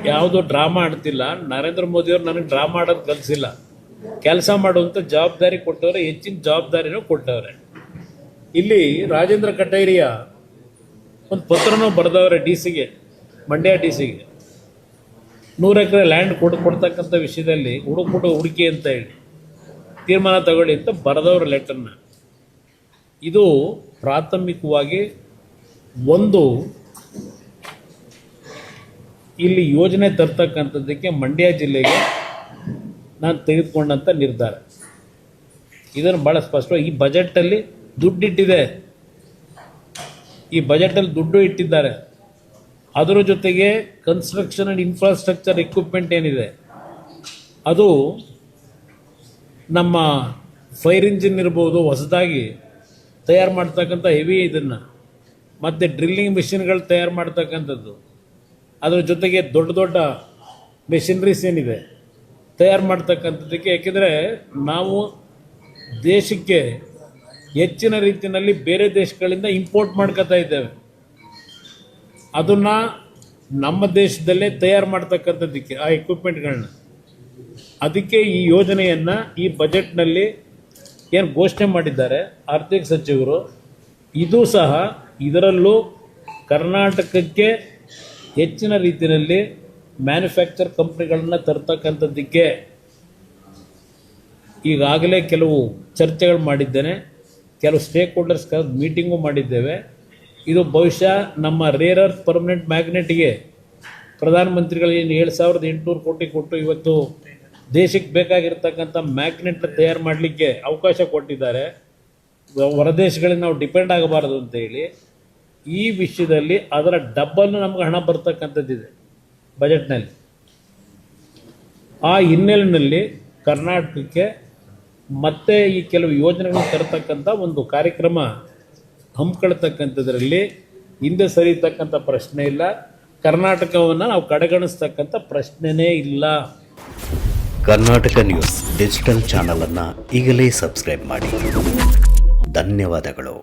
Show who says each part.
Speaker 1: ಯಾವುದೋ ಡ್ರಾಮಾ ಆಡ್ತಿಲ್ಲ. ನರೇಂದ್ರ ಮೋದಿಯವರು ನನಗೆ ಡ್ರಾಮಾ ಆಡೋದು ಕಲಿಸಿಲ್ಲ. ಕೆಲಸ ಮಾಡುವಂಥ ಜವಾಬ್ದಾರಿ ಕೊಟ್ಟವ್ರೆ, ಹೆಚ್ಚಿನ ಜವಾಬ್ದಾರಿನೂ ಕೊಟ್ಟವ್ರೆ. ಇಲ್ಲಿ ರಾಜೇಂದ್ರ ಕಟೇರಿಯ ಒಂದು ಪತ್ರನೂ ಬರೆದವ್ರೆ ಡಿ ಸಿಗೆ, ಮಂಡ್ಯ ಡಿ ಸಿಗೆ. 100 ಎಕರೆ ಲ್ಯಾಂಡ್ ಕೊಡ್ತಕ್ಕಂಥ ವಿಷಯದಲ್ಲಿ ಹುಡುಕಿ ಅಂತ ಹೇಳಿ ತೀರ್ಮಾನ ತಗೊಳ್ಳಿ ಅಂತ ಬರೆದವ್ರ ಲೆಟರ್ನ. ಇದು ಪ್ರಾಥಮಿಕವಾಗಿ ಒಂದು ಇಲ್ಲಿ ಯೋಜನೆ ತರ್ತಕ್ಕಂಥದ್ದಕ್ಕೆ ಮಂಡ್ಯ ಜಿಲ್ಲೆಗೆ ನಾನು ತೆಗೆದುಕೊಂಡಂಥ ನಿರ್ಧಾರ. ಇದನ್ನು ಭಾಳ ಸ್ಪಷ್ಟವಾಗಿ ಈ ಬಜೆಟಲ್ಲಿ ದುಡ್ಡಿಟ್ಟಿದೆ, ಈ ಬಜೆಟಲ್ಲಿ ದುಡ್ಡು ಇಟ್ಟಿದ್ದಾರೆ. ಅದರ ಜೊತೆಗೆ ಕನ್ಸ್ಟ್ರಕ್ಷನ್ ಆ್ಯಂಡ್ ಇನ್ಫ್ರಾಸ್ಟ್ರಕ್ಚರ್ ಎಕ್ವಿಪ್ಮೆಂಟ್ ಏನಿದೆ ಅದು ನಮ್ಮ ಫೈರ್ ಇಂಜಿನ್ ಇರ್ಬೋದು, ಹೊಸದಾಗಿ ತಯಾರು ಮಾಡ್ತಕ್ಕಂಥ ಹೆವಿ ಇದನ್ನು, ಮತ್ತು ಡ್ರಿಲ್ಲಿಂಗ್ ಮಿಷಿನ್ಗಳು ತಯಾರು ಮಾಡ್ತಕ್ಕಂಥದ್ದು, ಅದರ ಜೊತೆಗೆ ದೊಡ್ಡ ದೊಡ್ಡ ಮೆಷಿನರೀಸ್ ಏನಿದೆ ತಯಾರು ಮಾಡ್ತಕ್ಕಂಥದ್ದಕ್ಕೆ. ಏಕೆಂದರೆ ನಾವು ದೇಶಕ್ಕೆ ಹೆಚ್ಚಿನ ರೀತಿಯಲ್ಲಿ ಬೇರೆ ದೇಶಗಳಿಂದ ಇಂಪೋರ್ಟ್ ಮಾಡ್ಕೋತಾ ಇದ್ದೇವೆ. ಅದನ್ನು ನಮ್ಮ ದೇಶದಲ್ಲೇ ತಯಾರು ಮಾಡ್ತಕ್ಕಂಥದ್ದಕ್ಕೆ ಆ ಎಕ್ವಿಪ್ಮೆಂಟ್ಗಳನ್ನ. ಅದಕ್ಕೆ ಈ ಯೋಜನೆಯನ್ನು ಈ ಬಜೆಟ್ನಲ್ಲಿ ಏನು ಘೋಷಣೆ ಮಾಡಿದ್ದಾರೆ ಆರ್ಥಿಕ ಸಚಿವರು, ಇದು ಸಹ ಇದರಲ್ಲೂ ಕರ್ನಾಟಕಕ್ಕೆ ಹೆಚ್ಚಿನ ರೀತಿಯಲ್ಲಿ ಮ್ಯಾನುಫ್ಯಾಕ್ಚರ್ ಕಂಪ್ನಿಗಳನ್ನು ತರ್ತಕ್ಕಂಥದ್ದಕ್ಕೆ ಈಗಾಗಲೇ ಕೆಲವು ಚರ್ಚೆಗಳು ಮಾಡಿದ್ದೇನೆ, ಕೆಲವು ಸ್ಟೇಕ್ ಹೋಲ್ಡರ್ಸ್ ಮೀಟಿಂಗು ಮಾಡಿದ್ದೇವೆ. ಇದು ಬಹುಶಃ ನಮ್ಮ ರೇರ್ ಅರ್ತ್ ಪರ್ಮನೆಂಟ್ ಮ್ಯಾಗ್ನೆಟ್ಗೆ ಪ್ರಧಾನಮಂತ್ರಿಗಳು ಏನು 7,800 ಕೋಟಿ ಕೊಟ್ಟು ಇವತ್ತು ದೇಶಕ್ಕೆ ಬೇಕಾಗಿರ್ತಕ್ಕಂಥ ಮ್ಯಾಗ್ನೆಟ್ನ ತಯಾರು ಮಾಡಲಿಕ್ಕೆ ಅವಕಾಶ ಕೊಟ್ಟಿದ್ದಾರೆ. ಹೊರದೇಶಗಳಿಗೆ ನಾವು ಡಿಪೆಂಡ್ ಆಗಬಾರ್ದು ಅಂತೇಳಿ ಈ ವಿಷಯದಲ್ಲಿ ಅದರ ಡಬ್ಬಲ್ ನಮ್ಗೆ ಹಣ ಬರ್ತಕ್ಕಂಥದ್ದಿದೆ ಬಜೆಟ್ನಲ್ಲಿ. ಆ ಹಿನ್ನೆಲೆಯಲ್ಲಿ ಕರ್ನಾಟಕಕ್ಕೆ ಮತ್ತೆ ಈ ಕೆಲವು ಯೋಜನೆಗಳನ್ನು ತರತಕ್ಕಂಥ ಒಂದು ಕಾರ್ಯಕ್ರಮ ಹಮ್ಮಿಕೊಳ್ತಕ್ಕಂಥದ್ರಲ್ಲಿ ಹಿಂದೆ ಸರಿತಕ್ಕಂಥ ಪ್ರಶ್ನೆ ಇಲ್ಲ. ಕರ್ನಾಟಕವನ್ನು ನಾವು ಕಡೆಗಣಿಸ್ತಕ್ಕಂಥ ಪ್ರಶ್ನೆನೇ ಇಲ್ಲ.
Speaker 2: ಕರ್ನಾಟಕ ನ್ಯೂಸ್ ಡಿಜಿಟಲ್ ಚಾನಲನ್ನು ಈಗಲೇ ಸಬ್ಸ್ಕ್ರೈಬ್ ಮಾಡಿ. ಧನ್ಯವಾದಗಳು.